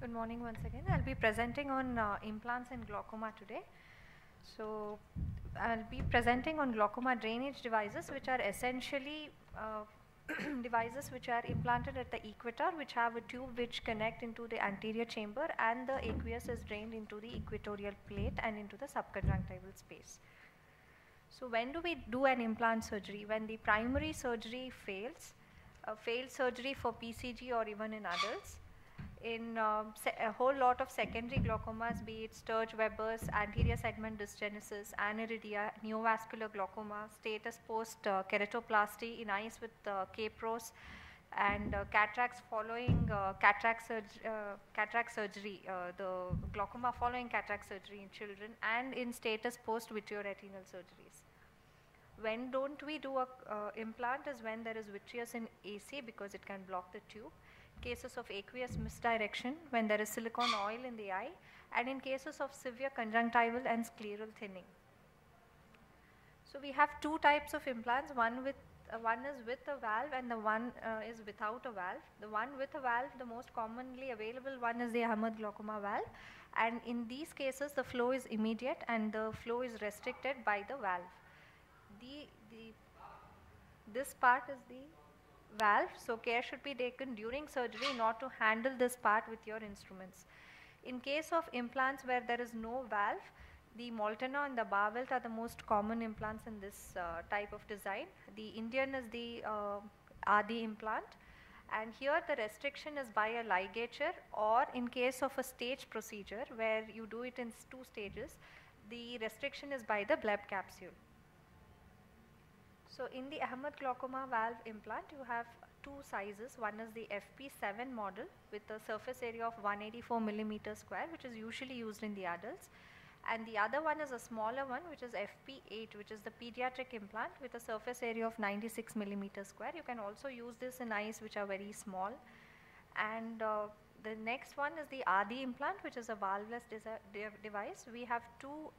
Good morning once again. I'll be presenting on implants in glaucoma today. So I'll be presenting on glaucoma drainage devices, which are essentially devices which are implanted at the equator, which have a tube which connect into the anterior chamber, and the aqueous is drained into the equatorial plate and into the subconjunctival space. So when do we do an implant surgery? When the primary surgery fails, failed surgery for PCG or even in adults. In a whole lot of secondary glaucomas, be it Sturge-Weber's, anterior segment dysgenesis, aniridia, neovascular glaucoma, status post keratoplasty in eyes with capros, and cataracts following cataract surgery, the glaucoma following cataract surgery in children, and in status post vitreoretinal surgeries. When don't we do a implant is when there is vitreous in AC because it can block the tube. Cases of aqueous misdirection when there is silicone oil in the eye, and in cases of severe conjunctival and scleral thinning. So we have two types of implants, one is with a valve and the one is without a valve. The one with a valve, the most commonly available one is the Ahmed glaucoma valve, and in these cases the flow is immediate and the flow is restricted by the valve. This part is the valve, so care should be taken during surgery not to handle this part with your instruments. In case of implants where there is no valve, the Molteno and the Barwelt are the most common implants in this type of design. The Indian is the Adi implant, and here the restriction is by a ligature, or in case of a stage procedure where you do it in two stages, the restriction is by the bleb capsule. So in the Ahmed glaucoma valve implant, you have two sizes. One is the FP7 model with a surface area of 184 millimeters square, which is usually used in the adults. And the other one is a smaller one, which is FP8, which is the pediatric implant with a surface area of 96 millimeters square. You can also use this in eyes which are very small. And the next one is the Adi implant, which is a valveless device. We have two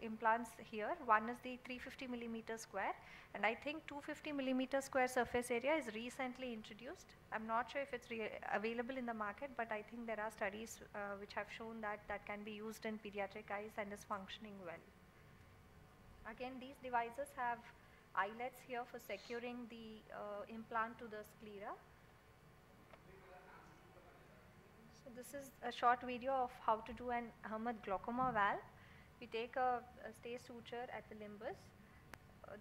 implants here. One is the 350 millimeter square, and I think 250 millimeter square surface area is recently introduced. I'm not sure if it's available in the market, but I think there are studies which have shown that that can be used in pediatric eyes and is functioning well. Again, these devices have eyelets here for securing the implant to the sclera. So this is a short video of how to do an Ahmed glaucoma valve. We take a stay suture at the limbus.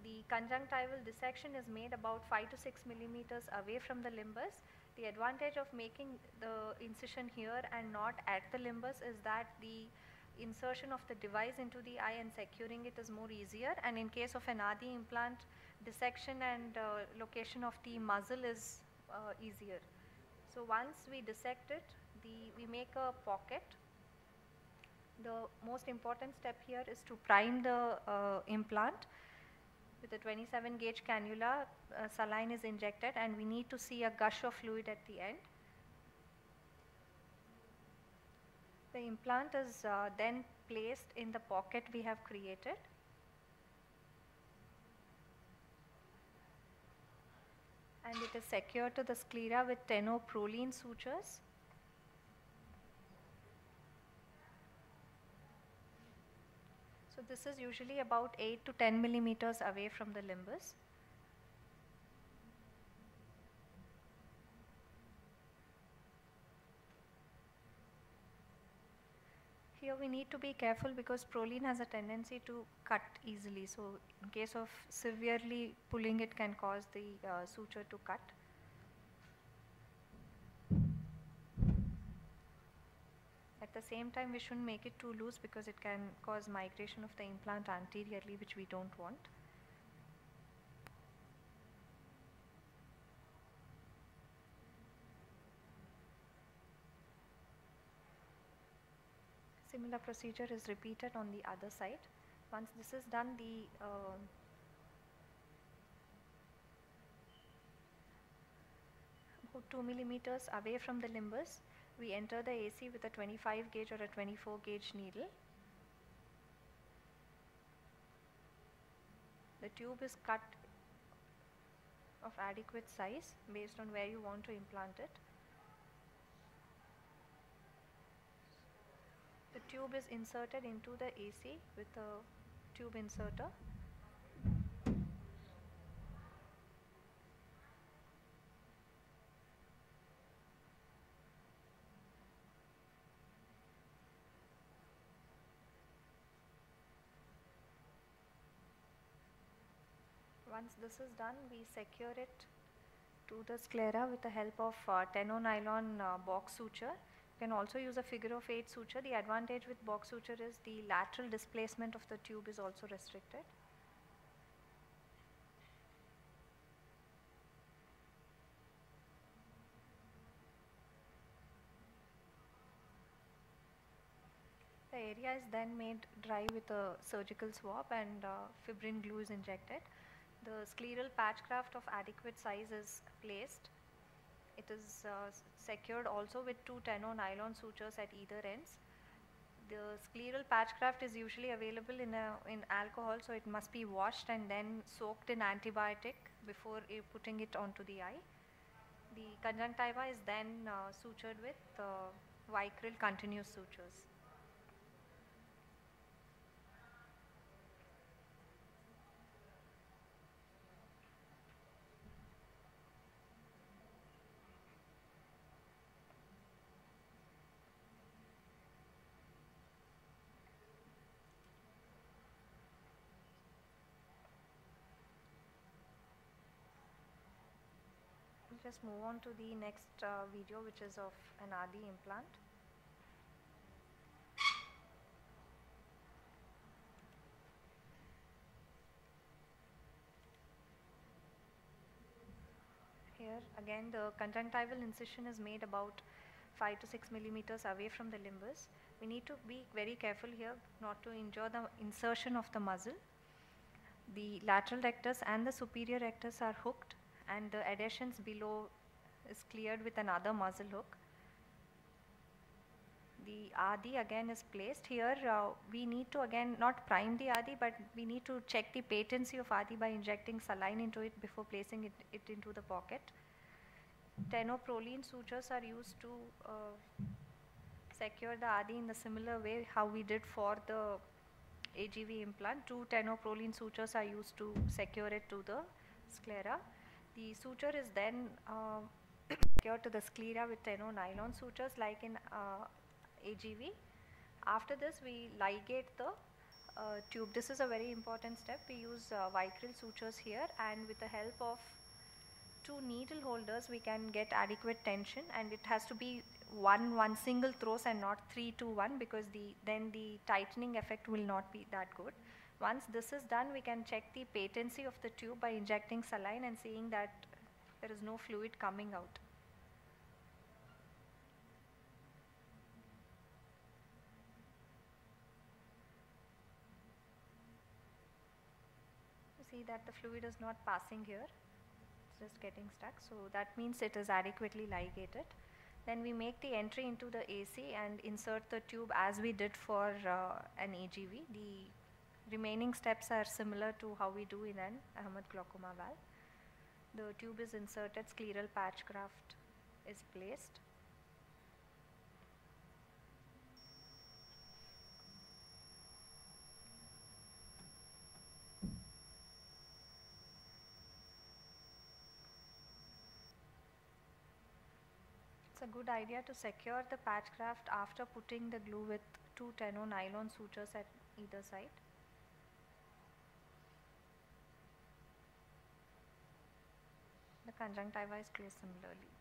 The conjunctival dissection is made about 5 to 6 millimeters away from the limbus. The advantage of making the incision here and not at the limbus is that the insertion of the device into the eye and securing it is more easier, and in case of an Adi implant, dissection and location of the muzzle is easier. So once we dissect it, we make a pocket. The most important step here is to prime the implant. With a 27 gauge cannula, saline is injected, and we need to see a gush of fluid at the end. The implant is then placed in the pocket we have created. And it is secured to the sclera with tenoproline sutures. So this is usually about 8 to 10 millimeters away from the limbus. Here we need to be careful because proline has a tendency to cut easily. So in case of severely pulling, it can cause the suture to cut. At the same time, we shouldn't make it too loose because it can cause migration of the implant anteriorly, which we don't want. Similar procedure is repeated on the other side. Once this is done, about 2 millimeters away from the limbus, we enter the AC with a 25 gauge or a 24 gauge needle. The tube is cut of adequate size based on where you want to implant it. tube is inserted into the AC with a tube inserter. Once this is done, we secure it to the sclera with the help of 10 nylon box suture. You can also use a figure of 8 suture. The advantage with box suture is the lateral displacement of the tube is also restricted. The area is then made dry with a surgical swab and fibrin glue is injected. The scleral patch graft of adequate size is placed. It is secured also with two 10 nylon sutures at either ends. The scleral patch graft is usually available in alcohol, so it must be washed and then soaked in antibiotic before putting it onto the eye. The conjunctiva is then sutured with vicryl continuous sutures. We'll just move on to the next video, which is of an ADI implant. Here again the conjunctival incision is made about 5 to 6 millimeters away from the limbus. We need to be very careful here not to injure the insertion of the muzzle. The lateral rectus and the superior rectus are hooked and the adhesions below is cleared with another muzzle hook. The ADI again is placed here. We need to again not prime the ADI, but we need to check the patency of ADI by injecting saline into it before placing it into the pocket. Tenoproline sutures are used to secure the ADI in the similar way how we did for the AGV implant. Two tenoproline sutures are used to secure it to the sclera. The suture is then secured to the sclera with 10 nylon sutures like in AGV. After this we ligate the tube. This is a very important step. We use vicryl sutures here, and with the help of two needle holders we can get adequate tension, and it has to be one single throws and not 3 to 1, because then the tightening effect will not be that good. Once this is done, we can check the patency of the tube by injecting saline and seeing that there is no fluid coming out. See that the fluid is not passing here, it's just getting stuck, so that means it is adequately ligated. Then we make the entry into the AC and insert the tube as we did for an AGV. The remaining steps are similar to how we do in an Ahmed glaucoma valve. The tube is inserted, scleral patch graft is placed. It's a good idea to secure the patch graft after putting the glue with two 10 nylon sutures at either side. The conjunctiva is closed similarly.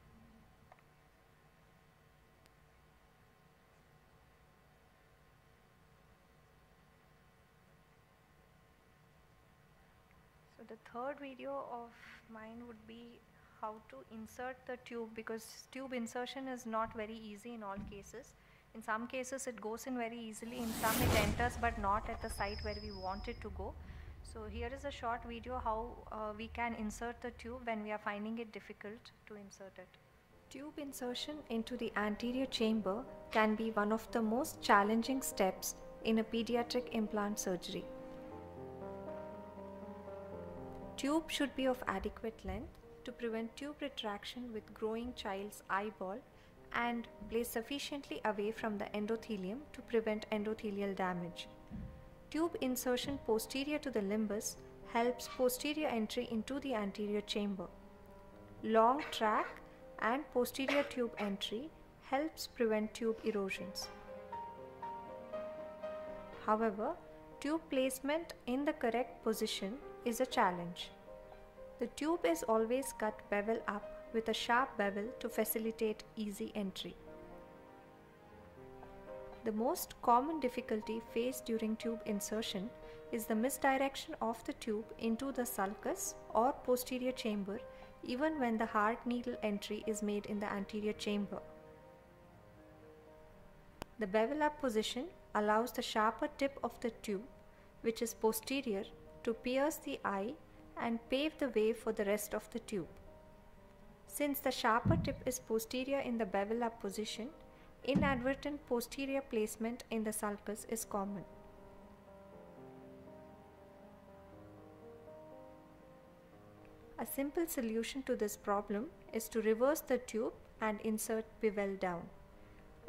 So the third video of mine would be how to insert the tube, because tube insertion is not very easy in all cases. In some cases it goes in very easily, in some it enters but not at the site where we want it to go. So here is a short video how we can insert the tube when we are finding it difficult to insert it. Tube insertion into the anterior chamber can be one of the most challenging steps in a pediatric implant surgery. Tube should be of adequate length to prevent tube retraction with growing child's eyeball and placed sufficiently away from the endothelium to prevent endothelial damage. Tube insertion posterior to the limbus helps posterior entry into the anterior chamber. Long track and posterior tube entry helps prevent tube erosions. However, tube placement in the correct position is a challenge. The tube is always cut bevel up with a sharp bevel to facilitate easy entry. The most common difficulty faced during tube insertion is the misdirection of the tube into the sulcus or posterior chamber even when the hard needle entry is made in the anterior chamber. The bevel up position allows the sharper tip of the tube, which is posterior, to pierce the eye and pave the way for the rest of the tube. Since the sharper tip is posterior in the bevel up position, inadvertent posterior placement in the sulcus is common. A simple solution to this problem is to reverse the tube and insert bevel down.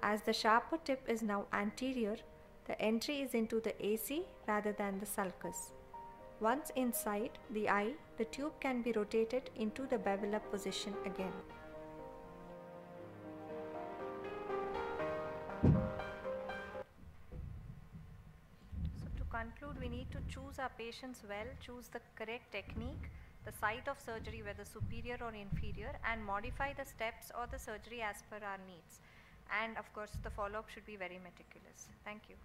As the sharper tip is now anterior, the entry is into the AC rather than the sulcus. Once inside the eye, the tube can be rotated into the bevel up position again. So to conclude, we need to choose our patients well, choose the correct technique, the site of surgery whether superior or inferior, and modify the steps or the surgery as per our needs. And of course, the follow-up should be very meticulous. Thank you.